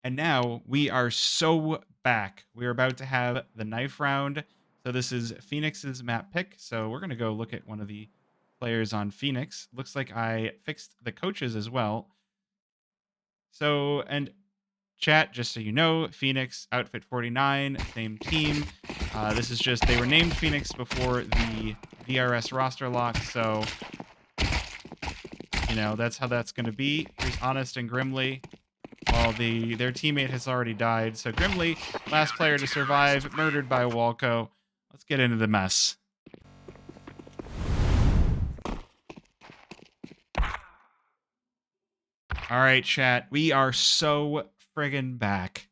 And now we are so back. We're about to have the knife round. So this is Phoenix's map pick. So we're going to go look at one of the players on Phoenix. Looks like I fixed the coaches as well. So, and chat, just so you know, Phoenix, Outfit49, same team. This is just, they were named Phoenix before the VRS roster lock. So, you know, that's how that's going to be. Here's Honest and Grimly. Well, their teammate has already died. So Grimly, last player to survive, murdered by Walco. Let's get into the mess. All right, chat. We are so friggin' back.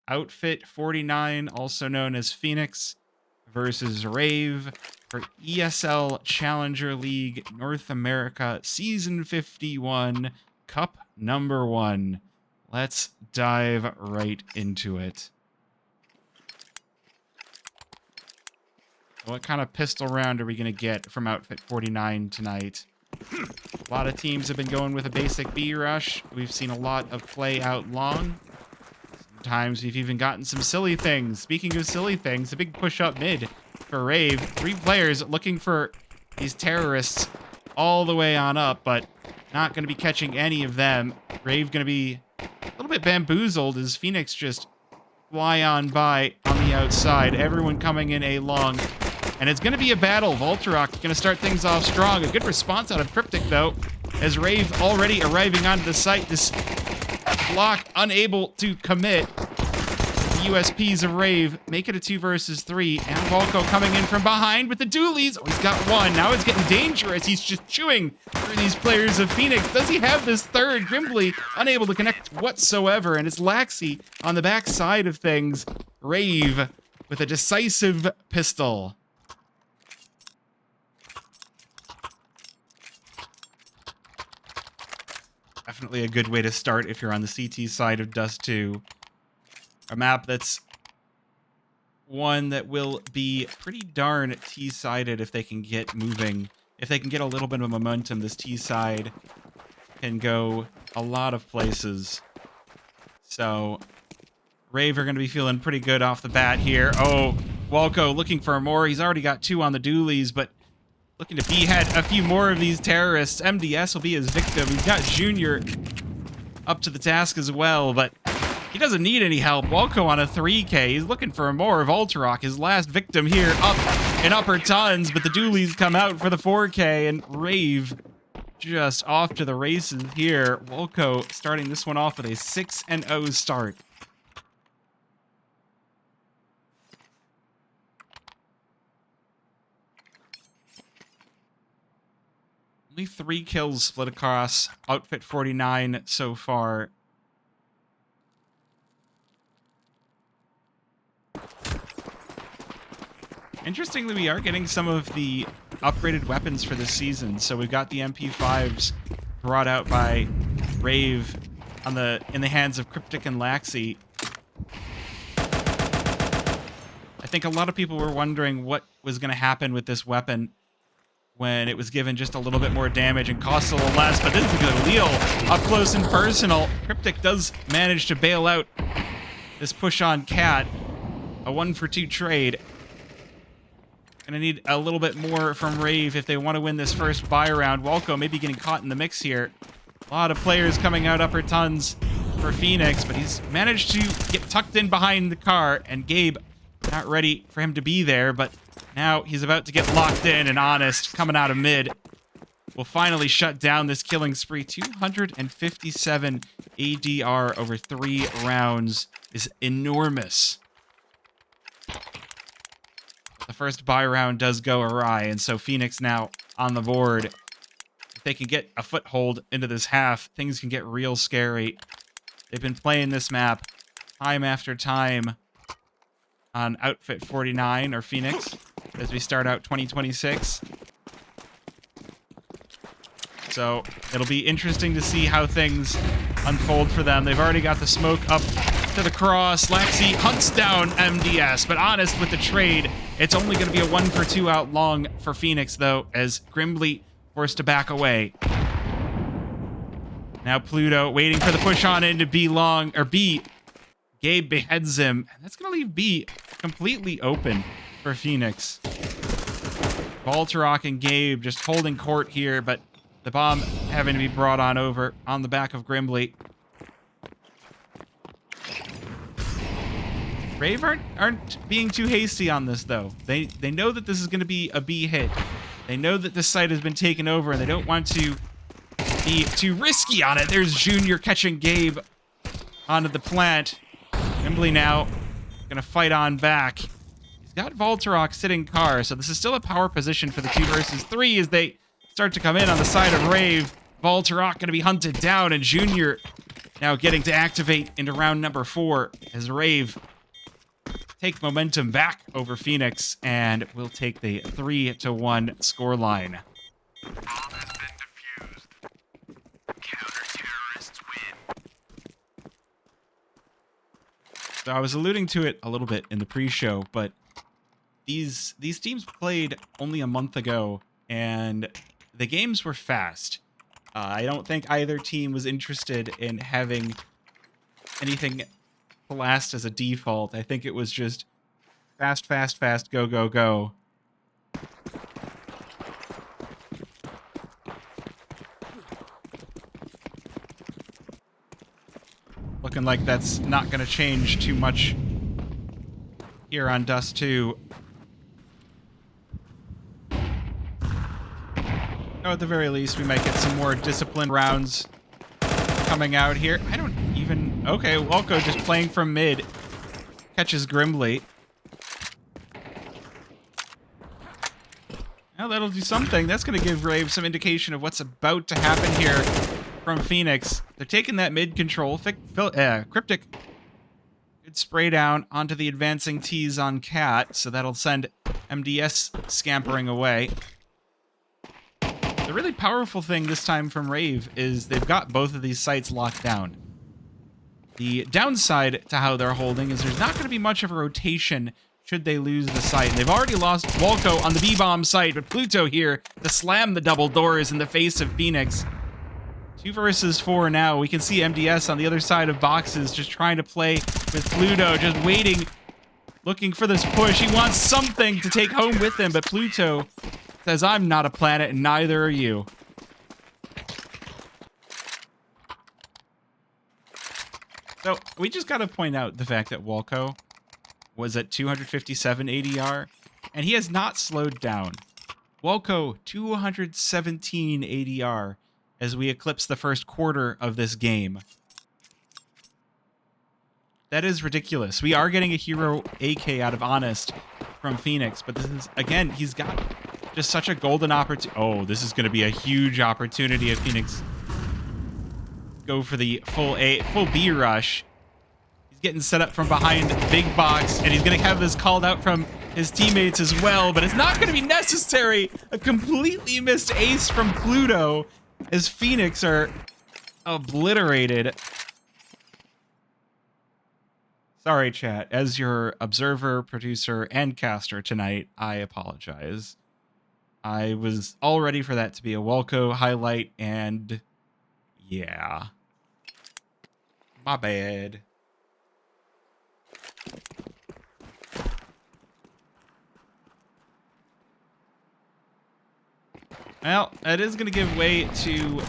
Outfit49, also known as Phoenix, versus Rave for ESL Challenger League North America Season 51, Cup number 1. Let's dive right into it. What kind of pistol round are we going to get from Outfit49 tonight? A lot of teams have been going with a basic B rush. We've seen a lot of play out long. Sometimes we've even gotten some silly things. Speaking of silly things, a big push up mid for Rave. 3 players looking for these terrorists all the way on up, but not going to be catching any of them. Rave going to be a little bit bamboozled as Phoenix just fly on by on the outside. Everyone coming in A long. And it's going to be a battle. Volturok going to start things off strong. A good response out of Cryptic, though, as Rave already arriving onto the site. This block unable to commit. The USPs of Rave make it a 2 versus 3. And Volko coming in from behind with the dualies. Oh, he's got one. Now it's getting dangerous. He's just chewing through these players of Phoenix. Does he have this third? Grimly unable to connect whatsoever. And it's Laxi on the back side of things. Rave with a decisive pistol. Definitely a good way to start if you're on the CT side of Dust2. A map that's one that will be pretty darn T-sided if they can get moving. If they can get a little bit of momentum, this T-side can go a lot of places. So, Rave are going to be feeling pretty good off the bat here. Oh, Walco looking for more. He's already got 2 on the dualies, but looking to behead a few more of these terrorists. MDS will be his victim. He's got Junior up to the task as well, but he doesn't need any help. Walco on a 3K. He's looking for more. Volturok, his last victim here, up in upper tons, but the dualies come out for the 4K, and Rave just off to the races here. Walco starting this one off with a 6-0 start. Only 3 kills split across Outfit49 so far. Interestingly, we are getting some of the upgraded weapons for this season. So we've got the MP5s brought out by Rave in the hands of Cryptic and Laxi. I think a lot of people were wondering what was going to happen with this weapon when it was given just a little bit more damage and costs a little less, but this is going to deal up close and personal. Cryptic does manage to bail out this push on Cat. A 1-for-2 trade. Gonna need a little bit more from Rave if they want to win this first buy round. Walco maybe getting caught in the mix here. A lot of players coming out upper tons for Phoenix, but he's managed to get tucked in behind the car, and Gabe not ready for him to be there, but now he's about to get locked in, and Honest coming out of mid will finally shut down this killing spree. 257 ADR over 3 rounds is enormous. The first buy round does go awry, and so Phoenix now on the board. If they can get a foothold into this half, things can get real scary. They've been playing this map time after time on Outfit49 or Phoenix as we start out 2026. So it'll be interesting to see how things unfold for them. They've already got the smoke up to the cross. Laxi hunts down MDS, but Honest with the trade. It's only going to be a 1-for-2 out long for Phoenix, though, as Grimly forced to back away. Now Pluto waiting for the push on into B long, or B Gabe beheads him. And that's going to leave B completely open for Phoenix. Voltorok and Gabe just holding court here, but the bomb having to be brought on over on the back of Grimbley. Rave aren't being too hasty on this, though. They know that this is going to be a B hit. They know that this site has been taken over, and they don't want to be too risky on it. There's Junior catching Gabe onto the plant. Grimbley now going to fight on back. He's got Voltorok sitting car, so this is still a power position for the 2 versus 3 as they start to come in on the side of Rave. Voltorok going to be hunted down, and Junior now getting to activate into round number 4 as Rave take momentum back over Phoenix, and we'll take the 3-1 scoreline. So I was alluding to it a little bit in the pre-show, but these teams played only a month ago, and the games were fast. I don't think either team was interested in having anything last as a default. I think it was just fast, fast, fast, go, go, go. Looking like that's not going to change too much here on Dust2. Oh, at the very least, we might get some more disciplined rounds coming out here. I don't even... Okay, Walco just playing from mid. Catches Grimbley. Well, that'll do something. That's going to give Rave some indication of what's about to happen here from Phoenix. They're taking that mid control. Cryptic. Good spray down onto the advancing T's on Cat, so that'll send MDS scampering away. The really powerful thing this time from Rave is they've got both of these sites locked down. The downside to how they're holding is there's not going to be much of a rotation should they lose the site. They've already lost Walco on the B-bomb site, but Pluto here to slam the double doors in the face of Phoenix. 2 versus 4 now. We can see MDS on the other side of boxes just trying to play with Pluto, just waiting, looking for this push. He wants something to take home with him, but Pluto says, I'm not a planet and neither are you. So we just got to point out the fact that Walco was at 257 ADR, and he has not slowed down. Walco, 217 ADR as we eclipse the first quarter of this game. That is ridiculous. We are getting a hero AK out of Honest from Phoenix, but this is, again, he's got just such a golden opportunity. Oh, this is going to be a huge opportunity if Phoenix go for the full B rush. He's getting set up from behind big box, and he's going to have this called out from his teammates as well, but it's not going to be necessary. A completely missed ace from Pluto as Phoenix are obliterated. Sorry, chat. As your observer, producer, and caster tonight, I apologize. I was all ready for that to be a Walco highlight, and yeah. My bad. Well, that is going to give way to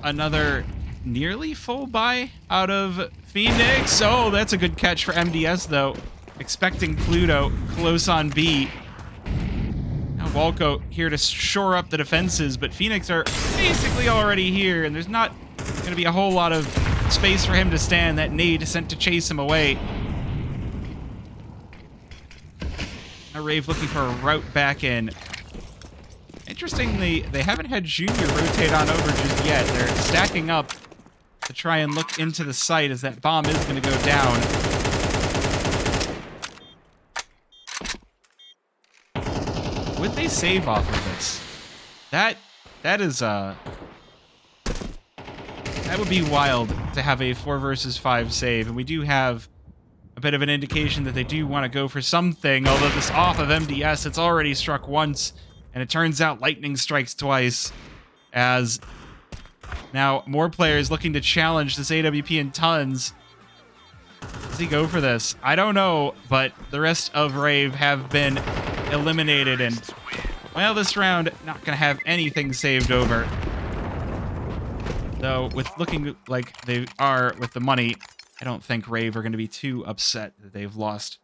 another nearly full buy out of Phoenix. Oh, that's a good catch for MDS, though. Expecting Pluto close on B. Now Walco here to shore up the defenses, but Phoenix are basically already here, and there's not going to be a whole lot of space for him to stand. That nade sent to chase him away. Now Rave looking for a route back in. Interestingly, they haven't had Junior rotate on over just yet. They're stacking up to try and look into the site as that bomb is going to go down. Would they save off of this? That would be wild to have a 4 versus 5 save, and we do have a bit of an indication that they do want to go for something, although this off of MDS, it's already struck once. And it turns out lightning strikes twice, as now more players looking to challenge this AWP in tons. Does he go for this? I don't know, but the rest of Rave have been eliminated, and well, this round not gonna have anything saved over. Though, with looking like they are with the money, I don't think Rave are gonna be too upset that they've lost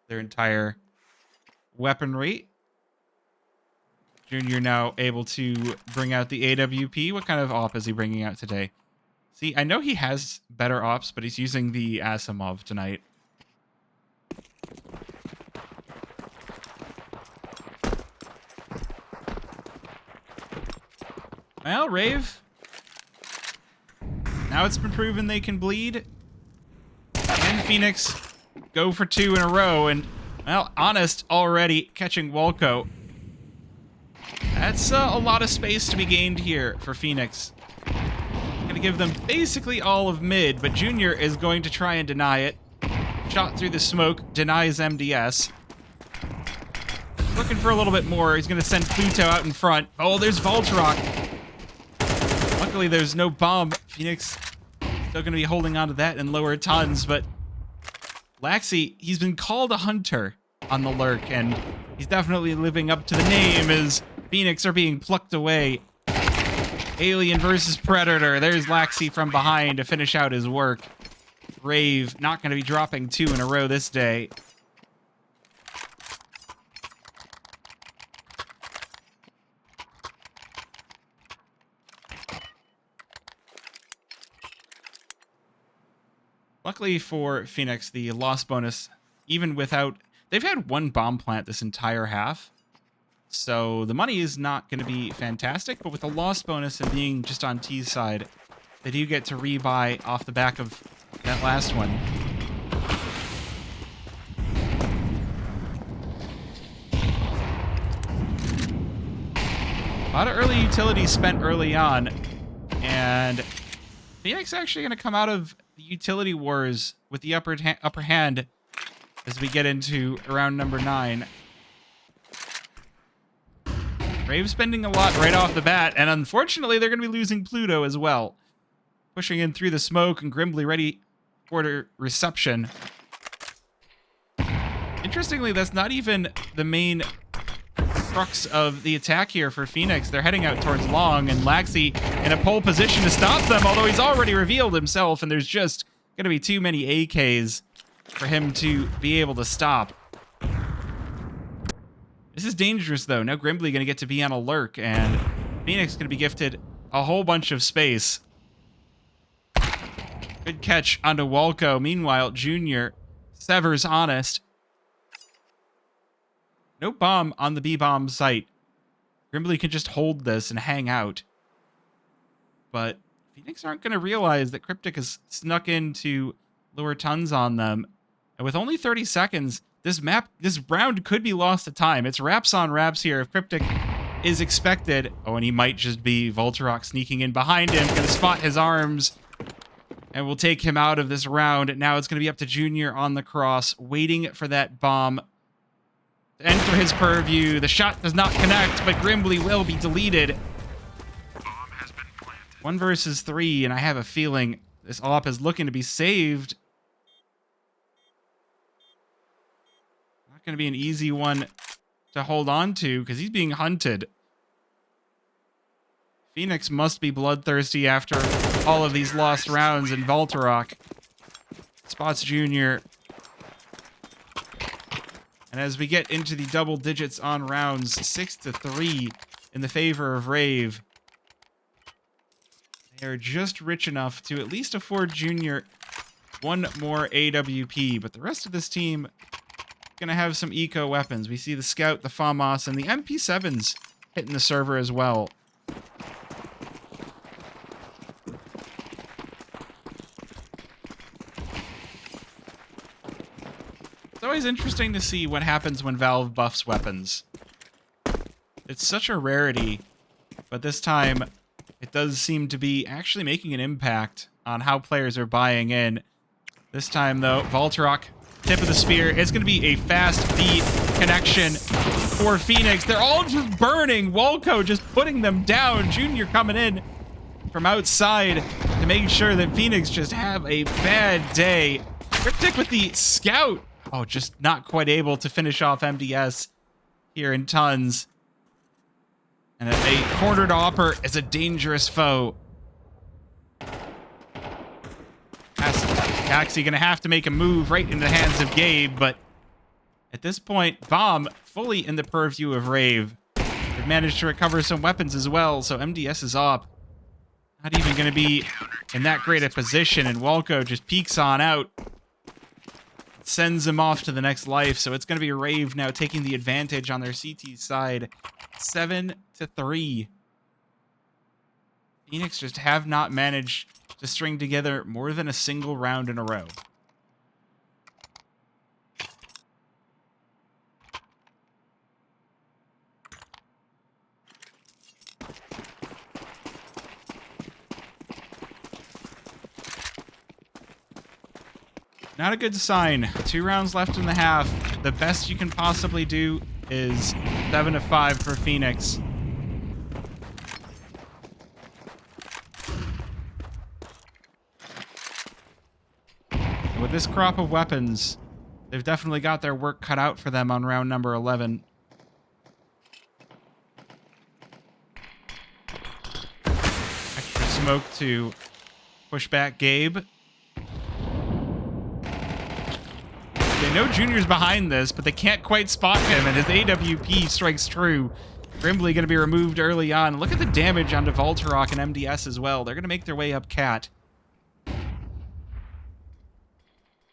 their entire weaponry. Junior now able to bring out the AWP. What kind of op is he bringing out today? See, I know he has better ops, but he's using the Asimov tonight. Well, Rave. Now it's been proven they can bleed. And Phoenix go for 2 in a row. And, well, Honest already catching Walco. That's a lot of space to be gained here for Phoenix. Gonna give them basically all of mid, but Junior is going to try and deny it. Shot through the smoke, denies MDS. Looking for a little bit more. He's gonna send Pluto out in front. Oh, there's Voltrock. Luckily, there's no bomb. Phoenix still gonna be holding on to that in lower tons, but Laxi, he's been called a hunter on the lurk, and he's definitely living up to the name as Phoenix are being plucked away. Alien versus Predator. There's Laxi from behind to finish out his work. Rave not going to be dropping 2 in a row this day. Luckily for Phoenix, the loss bonus, even without... They've had 1 bomb plant this entire half. So the money is not going to be fantastic, but with the loss bonus and being just on T's side, they do get to rebuy off the back of that last one. A lot of early utility spent early on, and Phoenix actually going to come out of the utility wars with the upper hand as we get into round number 9. Rave spending a lot right off the bat, and unfortunately, they're going to be losing Pluto as well. Pushing in through the smoke, and Grimbly ready for the reception. Interestingly, that's not even the main crux of the attack here for Phoenix. They're heading out towards long, and Laxi in a pole position to stop them, although he's already revealed himself, and there's just going to be too many AKs for him to be able to stop. This is dangerous, though. Now Grimbly going to get to be on a lurk, and Phoenix going to be gifted a whole bunch of space. Good catch onto Walco. Meanwhile, Junior severs Honest. No bomb on the B-bomb site. Grimbly can just hold this and hang out. But Phoenix aren't going to realize that Cryptic has snuck into lower tons on them. And with only 30 seconds... This round could be lost to time. It's wraps on wraps here. If Cryptic is expected... Oh, and he might just be Voltrock sneaking in behind him. Going to spot his arms. And we'll take him out of this round. Now it's going to be up to Junior on the cross. Waiting for that bomb to enter his purview. The shot does not connect, but Grimbly will be deleted. 1 versus 3, and I have a feeling this op is looking to be saved. Going to be an easy one to hold on to because he's being hunted. Phoenix must be bloodthirsty after all of these lost rounds, and Voltrock spots Junior. And as we get into the double digits on rounds, 6-3 in the favor of Rave, they are just rich enough to at least afford Junior 1 more AWP, but the rest of this team gonna have some eco weapons. We see the Scout, the FAMAS, and the MP7s hitting the server as well. It's always interesting to see what happens when Valve buffs weapons. It's such a rarity, but this time it does seem to be actually making an impact on how players are buying in. This time, though, Voltrock, tip of the spear. It's going to be a fast beat connection for Phoenix. They're all just burning. Walco just putting them down. Junior coming in from outside to make sure that Phoenix just have a bad day. Cryptic with the scout. Oh, just not quite able to finish off MDS here in tons. And a cornered Opper is a dangerous foe. Taxi gonna have to make a move right in the hands of Gabe, but at this point, Bomb fully in the purview of Rave. They've managed to recover some weapons as well, so MDS is up. Not even gonna be in that great a position, and Walco just peeks on out. Sends him off to the next life, so it's gonna be Rave now taking the advantage on their CT side. 7-3. Phoenix just have not managed to string together more than a single round in a row. Not a good sign. 2 rounds left in the half. The best you can possibly do is 7-5 for Phoenix. With this crop of weapons, they've definitely got their work cut out for them on round number 11. Extra smoke to push back Gabe. They know Junior's behind this, but they can't quite spot him, and his AWP strikes true. Grimbley going to be removed early on. Look at the damage onto Voltarok and MDS as well. They're going to make their way up Cat.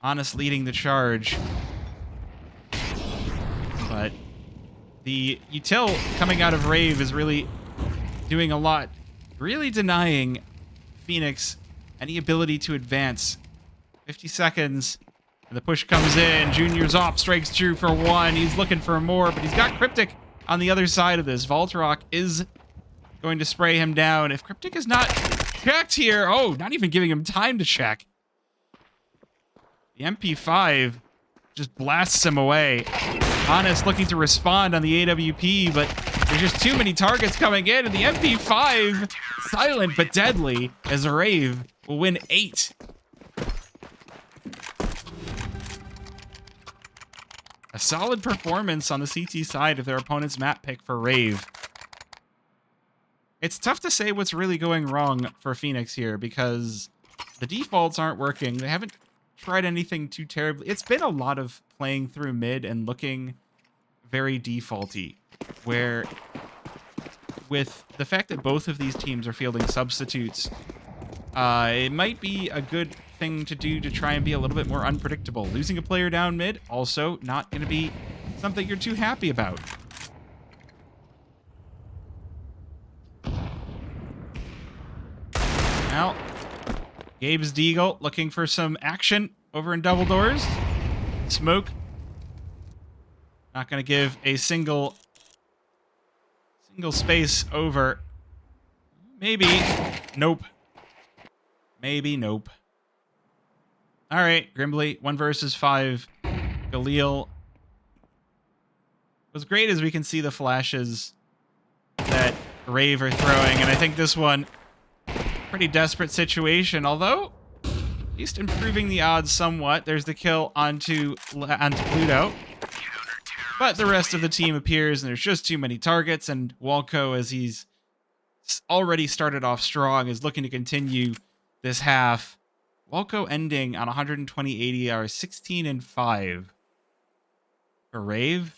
Honest leading the charge. But the util coming out of Rave is really doing a lot. Really denying Phoenix any ability to advance. 50 seconds. And the push comes in. Junior's op strikes true for 1. He's looking for more, but he's got Cryptic on the other side of this. Voltarok is going to spray him down. If Cryptic is not checked here... Oh, not even giving him time to check. The MP5 just blasts him away. Honest looking to respond on the AWP, but there's just too many targets coming in, and the MP5, silent but deadly, as Rave will win 8. A solid performance on the CT side of their opponent's map pick for Rave. It's tough to say what's really going wrong for Phoenix here, because the defaults aren't working. They haven't tried anything too terribly. It's been a lot of playing through mid and looking very defaulty, where with the fact that both of these teams are fielding substitutes, it might be a good thing to do to try and be a little bit more unpredictable. Losing a player down mid, also not going to be something you're too happy about. Now, Gabe's Deagle looking for some action over in double doors. Smoke. Not going to give a single space over. Maybe. Nope. Maybe nope. All right, Grimbley, 1 versus 5. Galil. What's great is we can see the flashes that Rave are throwing, and I think this one, pretty desperate situation, although at least improving the odds somewhat. There's the kill onto Pluto. But the rest of the team appears, and there's just too many targets, and Walco, as he's already started off strong, is looking to continue this half. Walco ending on 120 ADR, 16-5 for Rave.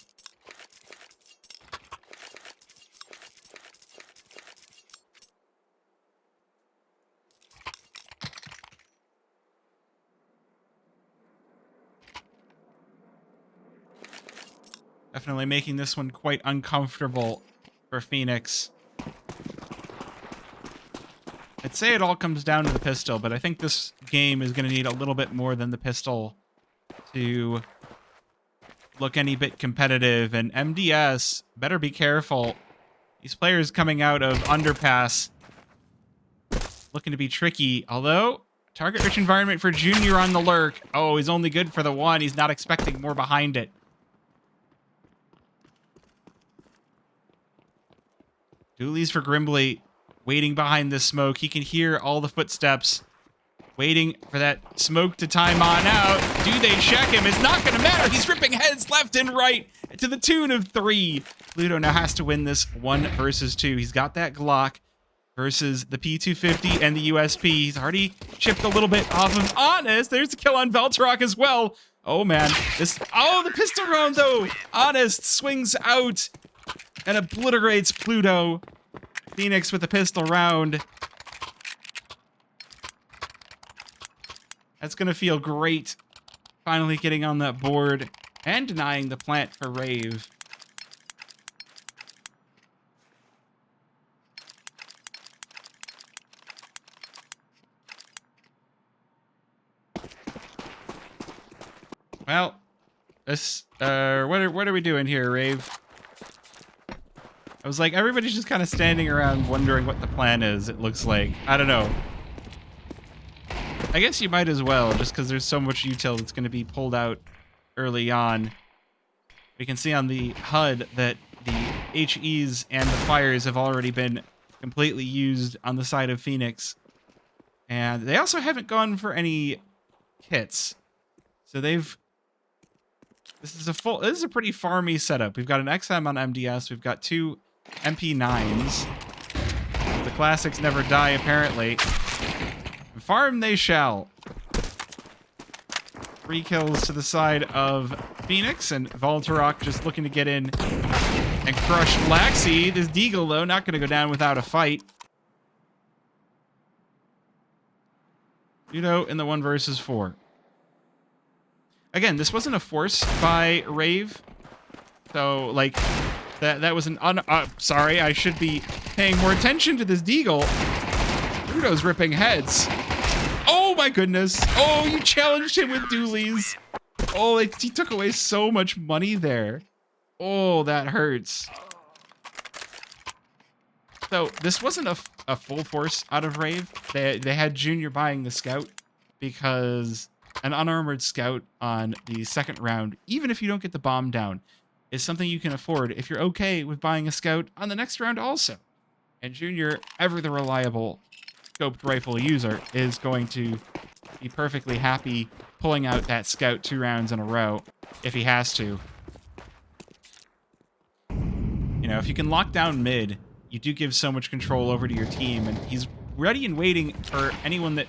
Definitely making this one quite uncomfortable for Phoenix. I'd say it all comes down to the pistol, but I think this game is going to need a little bit more than the pistol to look any bit competitive. And MDS, better be careful. These players coming out of Underpass looking to be tricky. Although, target-rich environment for Junior on the lurk. Oh, he's only good for the 1. He's not expecting more behind it. Dooley's for Grimbley, waiting behind this smoke. He can hear all the footsteps waiting for that smoke to time on out. Do they check him? It's not going to matter. He's ripping heads left and right to the tune of 3. Pluto now has to win this 1 versus 2. He's got that Glock versus the P250 and the USP. He's already chipped a little bit off of Honest. There's the kill on Veltarok as well. Oh, man. The pistol round, though. Honest swings out and obliterates Pluto. Phoenix with the pistol round. That's going to feel great. Finally getting on that board and denying the plant for Rave. Well, this, what are we doing here, Rave? I was like, everybody's just kind of standing around wondering what the plan is, it looks like. I don't know. I guess you might as well, just because there's so much util that's going to be pulled out early on. We can see on the HUD that the HEs and the fires have already been completely used on the side of Phoenix. And they also haven't gone for any kits. So they've... This is a pretty farmy setup. We've got an XM on MDS. We've got 2 MP9s. The classics never die, apparently. Farm they shall. 3 kills to the side of Phoenix, and Veltarok just looking to get in and crush Laxi. This Deagle, though, not going to go down without a fight. Pluto in the 1 versus 4. Again, this wasn't a force by Rave. So, like, that was an sorry, I should be paying more attention to this Deagle. Pluto's ripping heads. Oh my goodness. Oh, you challenged him with dualies. Oh, he took away so much money there. Oh, that hurts. So this wasn't a full force out of Rave. They had Junior buying the scout because an unarmored scout on the second round, even if you don't get the bomb down, is something you can afford if you're okay with buying a scout on the next round also. And Junior, ever the reliable scoped rifle user, is going to be perfectly happy pulling out that scout 2 rounds in a row if he has to. You know, if you can lock down mid, you do give so much control over to your team, and he's ready and waiting for anyone that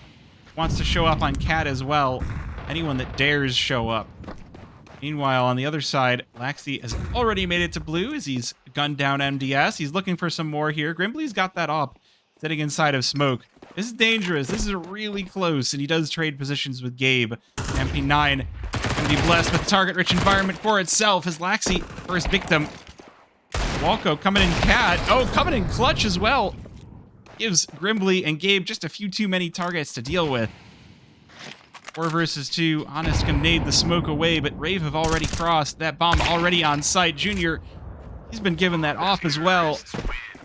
wants to show up on Cat as well, anyone that dares show up. Meanwhile, on the other side, Laxi has already made it to blue as he's gunned down MDS. He's looking for some more here. Grimbley's got that op, sitting inside of smoke. This is dangerous. This is really close, and he does trade positions with Gabe. MP9 going to be blessed with target-rich environment for itself as Laxi, first victim. Walco coming in Cat. Oh, coming in clutch as well. Gives Grimbley and Gabe just a few too many targets to deal with. 4 versus 2. Honest can nade the smoke away, but Rave have already crossed. That bomb already on site. Junior, he's been given that off as well.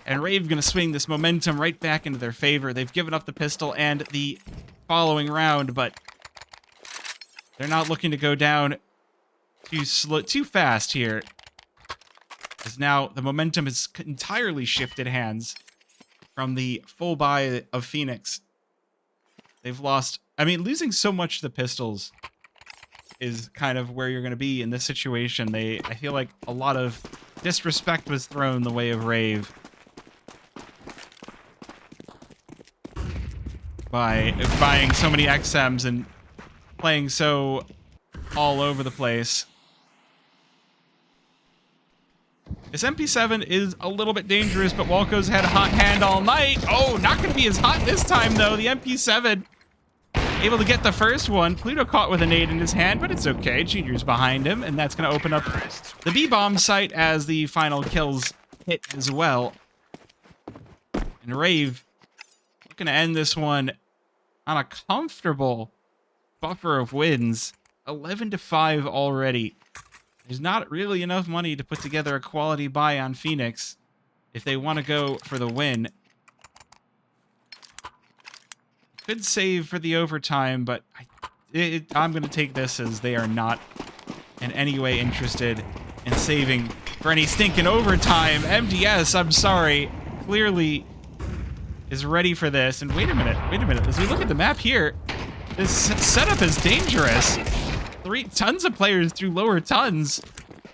And Rave going to swing this momentum right back into their favor. They've given up the pistol and the following round, but they're not looking to go down too fast here. As now the momentum has entirely shifted hands from the full buy of Phoenix. They've lost... I mean, losing so much to the pistols is kind of where you're going to be in this situation. I feel like a lot of disrespect was thrown the way of Rave by buying so many XMs and playing so all over the place. This MP7 is a little bit dangerous, but Walco's had a hot hand all night. Oh, not going to be as hot this time, though. The MP7 able to get the first one. Pluto caught with a nade in his hand, but it's okay. Junior's behind him, and that's going to open up the B-bomb site as the final kills hit as well. And Rave looking to end this one on a comfortable buffer of wins. 11-5 already. There's not really enough money to put together a quality buy on Phoenix if they want to go for the win. Could save for the overtime, but I'm going to take this as they are not in any way interested in saving for any stinking overtime. MDS, I'm sorry, clearly is ready for this. And wait a minute. As we look at the map here, This setup is dangerous. 3 tons of players through lower tons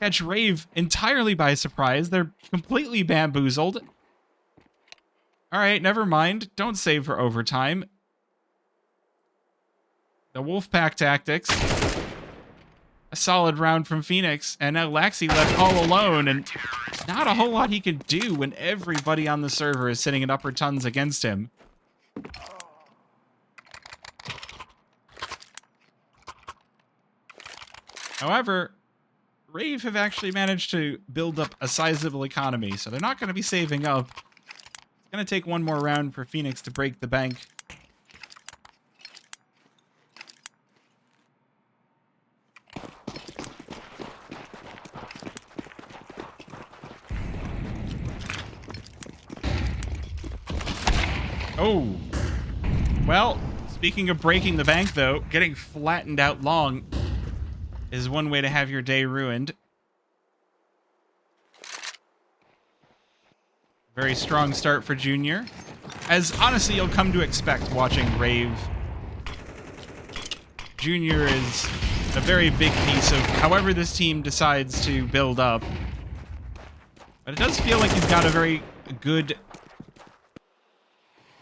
catch Rave entirely by surprise. They're completely bamboozled. All right, never mind. Don't save for overtime. The Wolfpack tactics. A solid round from Phoenix, and now Laxi left all alone, and not a whole lot he can do when everybody on the server is sitting at upper tons against him. However, Rave have actually managed to build up a sizable economy, so they're not going to be saving up. It's going to take one more round for Phoenix to break the bank. Oh. Well, speaking of breaking the bank, though, getting flattened out long is one way to have your day ruined. Very strong start for Junior, as honestly you'll come to expect watching Rave. Junior is a very big piece of however this team decides to build up. But it does feel like he's got a very good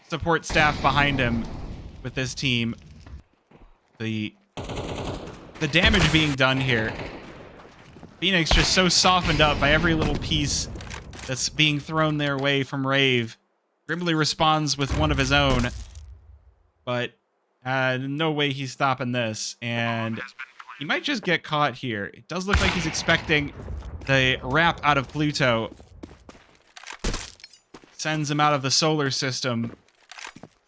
support staff behind him with this team. The damage being done here. Phoenix just so softened up by every little piece that's being thrown their way from Rave. Grimly responds with one of his own, but no way he's stopping this, and he might just get caught here. It does look like he's expecting the wrap out of Pluto. Sends him out of the solar system.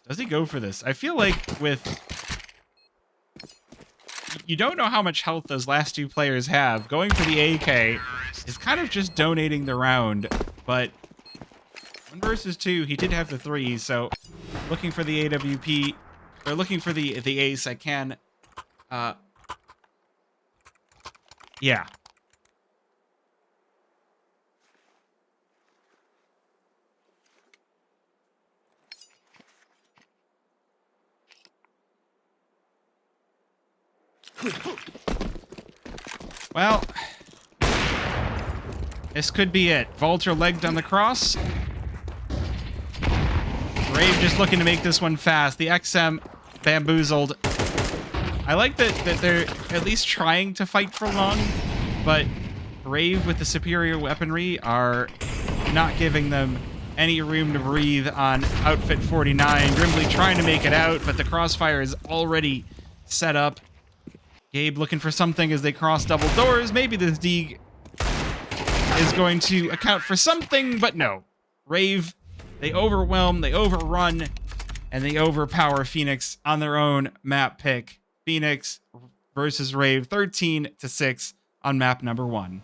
Does he go for this? I feel like you don't know how much health those last 2 players have. Going for the AK is kind of just donating the round, but 1 versus 2, he did have the 3, so looking for the AWP, or looking for the ace, I can, yeah. Well, this could be it. Vulture legged on the cross. Rave just looking to make this one fast. The XM bamboozled. I like that they're at least trying to fight for long, but Rave with the superior weaponry are not giving them any room to breathe on Outfit49. Grimly trying to make it out, but the crossfire is already set up. Gabe looking for something as they cross double doors. Maybe this Deeg is going to account for something, but no. Rave, they overwhelm, they overrun, and they overpower Phoenix on their own map pick. Phoenix versus Rave, 13-6 on map number 1.